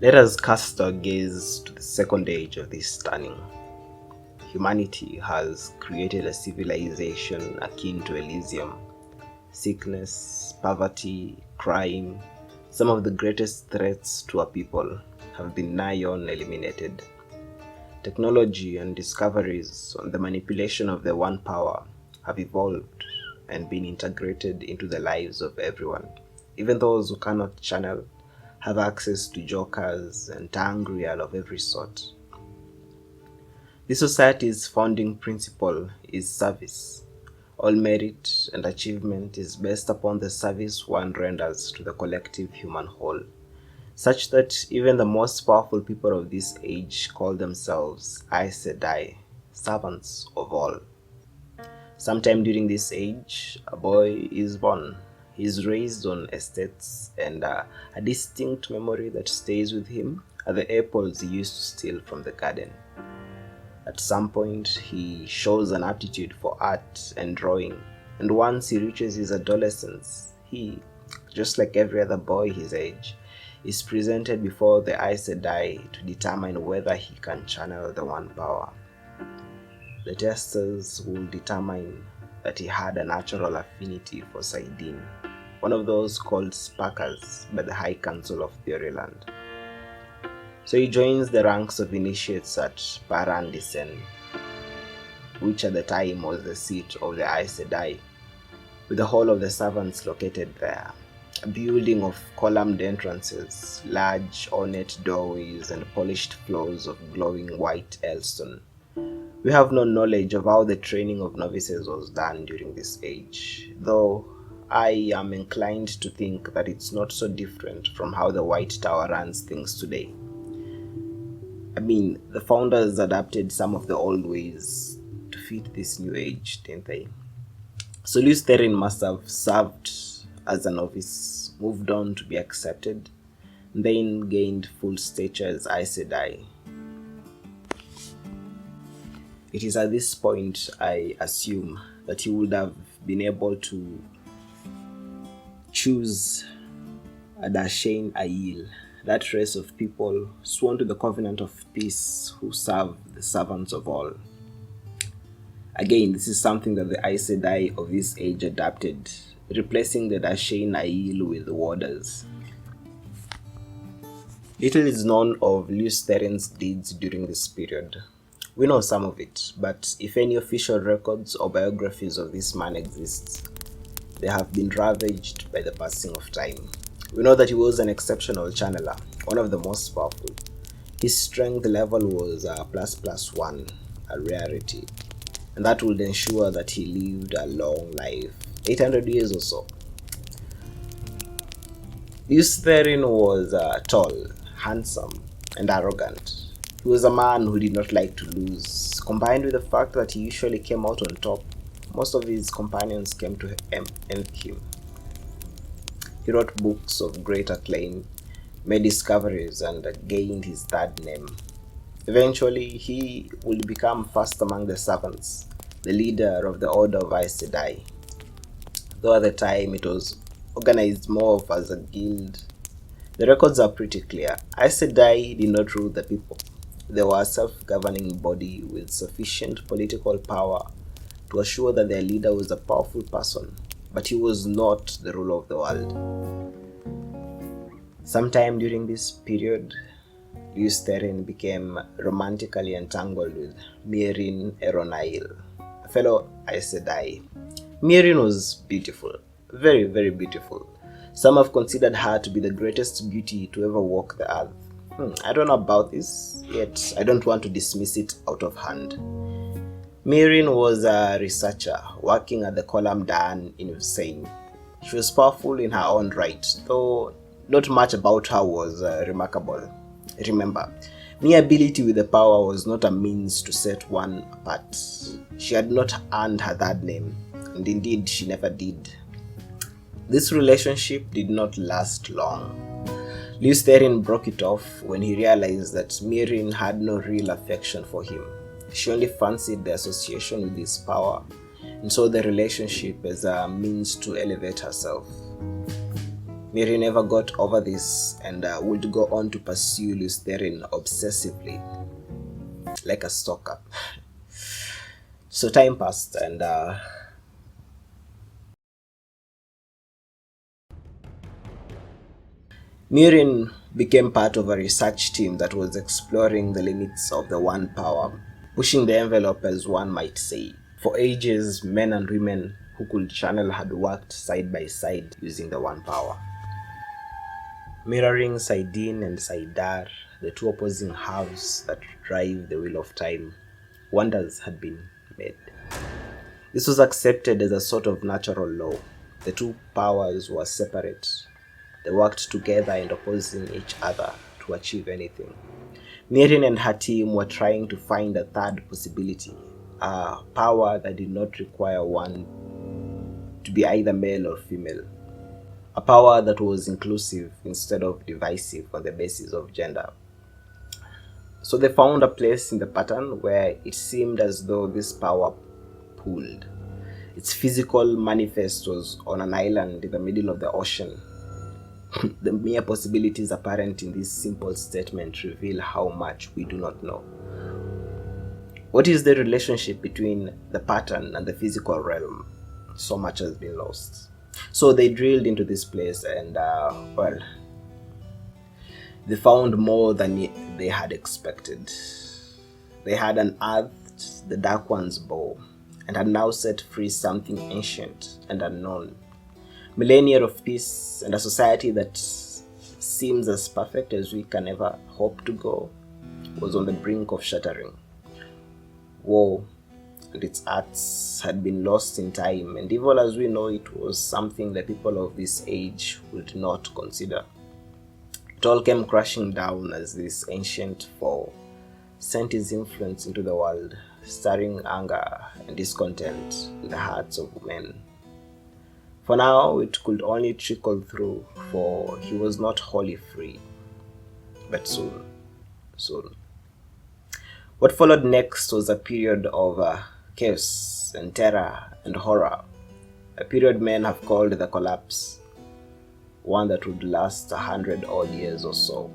Let us cast our gaze to the second age of this stunning. Humanity has created a civilization akin to Elysium. Sickness, poverty, crime, some of the greatest threats to our people have been nigh on eliminated. Technology and discoveries on the manipulation of the one power have evolved and been integrated into the lives of everyone. Even those who cannot channel have access to jokers and tongue real of every sort. The society's founding principle is service. All merit and achievement is based upon the service one renders to the collective human whole, such that even the most powerful people of this age call themselves Aes Sedai, servants of all. Sometime during this age, a boy is born. He is raised on estates, and a distinct memory that stays with him are the apples he used to steal from the garden. At some point, he shows an aptitude for art and drawing, and once he reaches his adolescence, he, just like every other boy his age, is presented before the Aes Sedai to determine whether he can channel the one power. The testers will determine that he had a natural affinity for Saidin, one of those called Sparkers by the High Council of Theoryland. So he joins the ranks of initiates at Parandisen, which at the time was the seat of the Aes Sedai, with the whole of the servants located there. A building of columned entrances, large ornate doorways, and polished floors of glowing white elstone. We have no knowledge of how the training of novices was done during this age, though I am inclined to think that it's not so different from how the White Tower runs things today. I mean, the founders adapted some of the old ways to fit this new age, didn't they? So Lews Therin must have served as a novice, moved on to be accepted, and then gained full stature as Aes Sedai. It is at this point, I assume, that he would have been able to choose a Dashain Aiel, that race of people sworn to the covenant of peace who serve the servants of all. Again, this is something that the Aes Sedai of this age adapted, replacing the Dashain Aiel with warders. Little is known of Lews Therin's deeds during this period. We know some of it, but if any official records or biographies of this man exist, they have been ravaged by the passing of time. We know that he was an exceptional channeler, one of the most powerful. His strength level was ++1, a rarity, and that would ensure that he lived a long life, 800 years or so. Lews Therin was tall, handsome, and arrogant. He was a man who did not like to lose. Combined with the fact that he usually came out on top, most of his companions came to envy him. He wrote books of great acclaim, made discoveries, and gained his third name. Eventually, he would become first among the servants, the leader of the Order of Aes Sedai. Though at the time it was organized more of as a guild, the records are pretty clear. Aes Sedai did not rule the people. They were a self-governing body with sufficient political power to assure that their leader was a powerful person, but he was not the ruler of the world. Sometime during this period, Lews Therin became romantically entangled with Mirin Eronail, a fellow Aes Sedai. Mirin was beautiful, very, very beautiful. Some have considered her to be the greatest beauty to ever walk the earth. I don't know about this, yet I don't want to dismiss it out of hand. Mirin was a researcher working at the Column Dan in Hussein. She was powerful in her own right, though not much about her was remarkable. Remember, mere ability with the power was not a means to set one apart. She had not earned her third name, and indeed she never did. This relationship did not last long. Lews Therin broke it off when he realized that Mirin had no real affection for him. She only fancied the association with his power, and saw the relationship as a means to elevate herself. Miri never got over this and would go on to pursue Lews Therin obsessively, like a stalker. So time passed and Mirin became part of a research team that was exploring the limits of the One Power, pushing the envelope as one might say. For ages, men and women who could channel had worked side by side using the One Power. Mirroring Saidin and Saidar, the two opposing halves that drive the wheel of time, wonders had been made. This was accepted as a sort of natural law. The two powers were separate. They worked together and opposing each other to achieve anything. Mirin and her team were trying to find a third possibility, a power that did not require one to be either male or female. A power that was inclusive instead of divisive on the basis of gender. So they found a place in the pattern where it seemed as though this power pooled. Its physical manifest was on an island in the middle of the ocean. The mere possibilities apparent in this simple statement reveal how much we do not know. What is the relationship between the pattern and the physical realm? So much has been lost. So they drilled into this place and, they found more than they had expected. They had unearthed the Dark One's bow and had now set free something ancient and unknown. Millennia of peace and a society that seems as perfect as we can ever hope to go was on the brink of shattering. War and its arts had been lost in time, and evil as we know it was something the people of this age would not consider. It all came crashing down as this ancient foe sent its influence into the world, stirring anger and discontent in the hearts of men. For now, it could only trickle through, for he was not wholly free. But soon. What followed next was a period of chaos and terror and horror, a period men have called the collapse, one that would last 100 odd years or so.